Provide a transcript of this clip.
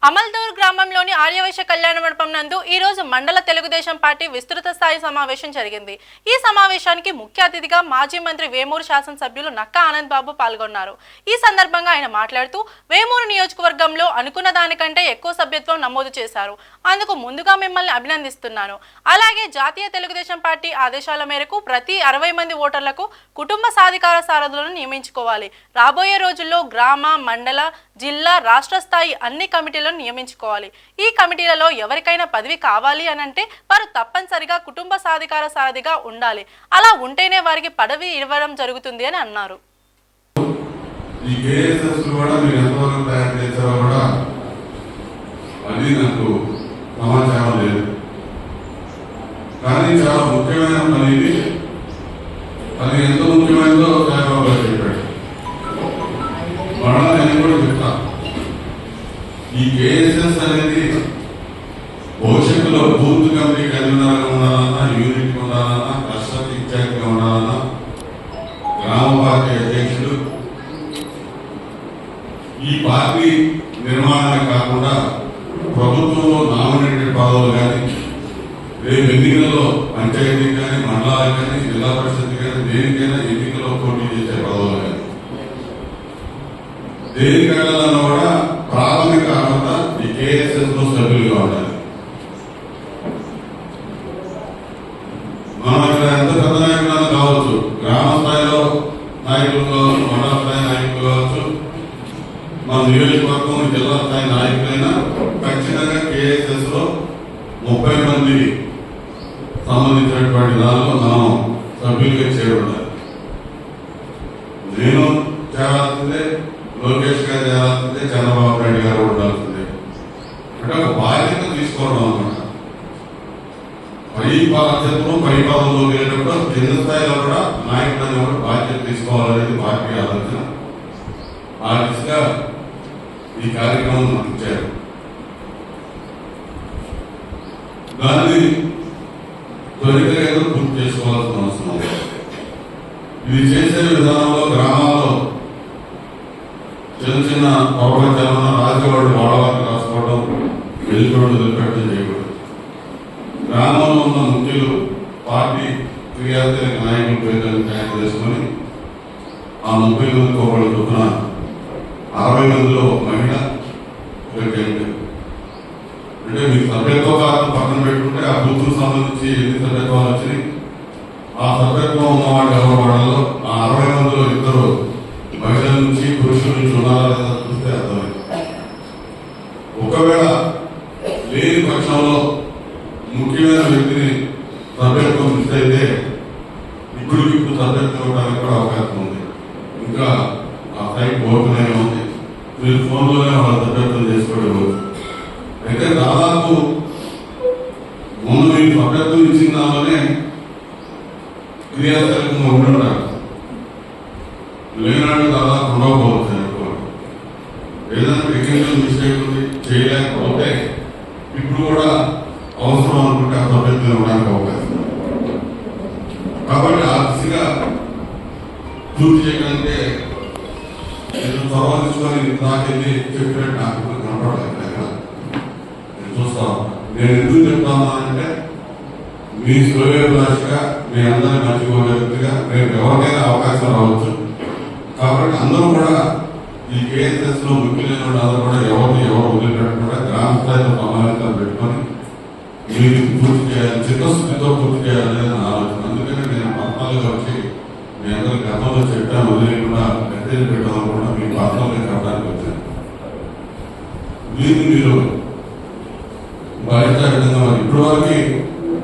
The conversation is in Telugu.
అమల్దూర్ గ్రామంలోని ఆర్యవైశ్య కళ్యాణ మండపం నందు ఈ రోజు మండల తెలుగుదేశం పార్టీ విస్తృత స్థాయి సమావేశం జరిగింది. ఈ సమావేశానికి ముఖ్య అతిథిగా మాజీ మంత్రి వేమూరు శాసనసభ్యులు నక్కా ఆనంద్ బాబు పాల్గొన్నారు. ఈ సందర్భంగా ఆయన మాట్లాడుతూ వేమూరు నియోజకవర్గంలో అనుకున్న దానికంటే ఎక్కువ సభ్యత్వం నమోదు చేశారు. అందుకు ముందుగా మిమ్మల్ని అభినందిస్తున్నాను. అలాగే జాతీయ తెలుగుదేశం పార్టీ ఆదేశాల మేరకు ప్రతి 60 మంది ఓటర్లకు కుటుంబ సాధికార సారథులను నియమించుకోవాలి. రాబోయే రోజుల్లో గ్రామ, మండల, జిల్లా, రాష్ట్ర స్థాయి అన్ని కమిటీలను నియమించుకోవాలి. ఈ కమిటీలలో ఎవరికైనా పదవి కావాలి అని అంటే వారు తప్పనిసరిగా కుటుంబ సాధికార సారథిగా ఉండాలి. అలా ఉంటేనే వారికి పదవి ఇవ్వడం జరుగుతుంది అని అన్నారు. ఈ కేఎస్ఎస్ కూడా మీరు ఎంతవరకు తయారు చేశారో కూడా అది నాకు సమాచారం లేదు. కానీ చాలా ముఖ్యమైన పని ఇది. అది ఎంత ముఖ్యమైనదో చంద్రబాబు గారు చెప్పాడు. మళ్ళా నేను కూడా చెప్తా, ఈ కేఎస్ఎస్ అనేది భవిష్యత్తులో బూత్ కమిటీ కన్వీనర్గా ఉండాలన్నా, యూనిట్ ఉండాలన్నా, క్లస్టర్ ఇన్ఛార్జిగా ఉండాలన్నా, గ్రామ పార్టీ అధ్యక్షుడు, ఈ పార్టీ నిర్మాణమే కాకుండా ప్రభుత్వంలో నామినేటెడ్ పదవులు కానీ, రేపు ఎన్నికల్లో పంచాయతీ కానీ, మండలాలకు కానీ, జిల్లా పరిషత్ కానీ, దేనికైనా ఎన్నికల్లో పోటీ చేసే పదవులు కానీ, దేనికైనా కూడా ప్రాథమిక అర్హత ఈ కేఎస్ఎస్ లో సభ్యులుగా ఉండాలి. మనం ఇక్కడ ఎంత పెద్ద నాయకులు కావచ్చు, గ్రామ స్థాయిలో నాయకులు కావచ్చు, మండల స్థాయి నాయకులు కావచ్చు, మన నియోజకవర్గం జిల్లా స్థాయి నాయకులైనా ఖచ్చితంగా కేఎస్ఎస్ లో 30 మంది సంబంధించినటువంటి దానిలో మనం సభ్యులుగా చేరుండాలి. నేను చేరాల్సిందే, లోకేష్ గారు చేరాల్సిందే, చంద్రబాబు నాయుడు గారు ఉండాల్సిందే. అంటే ఒక బాధ్యత తీసుకోవడం అనమాట. పై బాధ్యతలు పై పదవులు వెళ్ళేటప్పుడు కింద స్థాయిలో కూడా నాయకులను కూడా బాధ్యత తీసుకోవాలనేది పార్టీ ఆలోచన. ఆ దిశగా ఈ కార్యక్రమం ఇచ్చారు. దాన్ని త్వరితగా పూర్తి చేసుకోవాల్సిన అవసరం ఉంది. ఇది చేసే విధానంలో గ్రామాల్లో చిన్న చిన్న ప్రపంచాలన్న రాజవాడు వాడవాళ్ళు రాసుకోవడం, వెళ్ళిపోవడం, వదిలిపెట్టడం చేయకూడదు. గ్రామంలో ఉన్న ముఖ్యులు పార్టీ క్రియాశీలక నాయకుల పేర్లను తయారు చేసుకొని ఆ 30 మందికి ఒకళ్ళు చొప్పున 60 మందిలో మహిళ, అంటే మీకు సభ్యత్వ కార్డు పక్కన పెట్టుకుంటే ఆ బూత్కు సంబంధించి ఎన్ని సభ్యత్వాలు వచ్చినాయి, ఆ సభ్యత్వం ఉన్నవాడు ఎవరు వాడాలో ఆ 60 మందిలో ఇద్దరు మహిళల నుంచి పురుషుల నుంచి ఉన్నారా లేదా చూస్తే అర్థమైంది. ఒకవేళ లేని పక్షంలో ముఖ్యమైన వ్యక్తిని సభ్యత్వం మిస్ అయితే ఇప్పుడు సభ్యత్వం ఇవ్వడానికి కూడా అవకాశం ఉంది. ఇంకా ఆ సైట్ ఓపెన్ అయి ఉంది, మీరు ఫోన్లోనే వాళ్ళ సభ్యత్వం చేసుకోవచ్చు. అయితే దాదాపు ముందు మీకు సభ్యత్వం ఇచ్చిన దానిలోనే క్రియాశీలకంగా ఉంటుంటారు. లేనాడు దాదాపు ఉండకపోవచ్చు అనుకోండి. ఏదైనా టెక్నికల్ మిస్టేక్ ఉంది, చేయలేకపోతే ఇప్పుడు కూడా అవసరం అనుకుంటే ఆ సభ్యత్వం ఇవ్వడానికి అవకాశం. కాబట్టి ఆ దిశగా పూర్తి చేయడానికి నేను చొరవ తీసుకొని నాకెళ్ళి చెప్పినట్టు నాకు కనపడలేదు. నేను చూస్తాను. నేను ఎందుకు చెప్తానంటే మీ శ్రేయోభిలాషగా, మీ అందరినీ మర్చిపోగలుగుతుగా రేపు ఎవరికైనా అవకాశం రావచ్చు. కాబట్టి అందరూ కూడా ఈ కేఎస్ఎస్ లో ముఖ్యులైన అందరూ కూడా ఎవరు వదిలిపెట్టకుండా గ్రామ స్థాయిలో సమావేశాలు పెట్టుకొని మీరు పూర్తి చేయాలి, చిత్తశుద్ధితో పూర్తి చేయాలనేది నా ఆలోచన. అందుకని నేను పర్సనల్గా వచ్చి మీ అందరూ గతంలో చెప్పాను, వదిలేకుండా మెసేజ్ పెట్టడం కూడా మీ పర్సనల్గా చెప్పడానికి వచ్చాను. దీన్ని మీరు బాధ్యత విధంగా మరి ఇప్పటి వరకు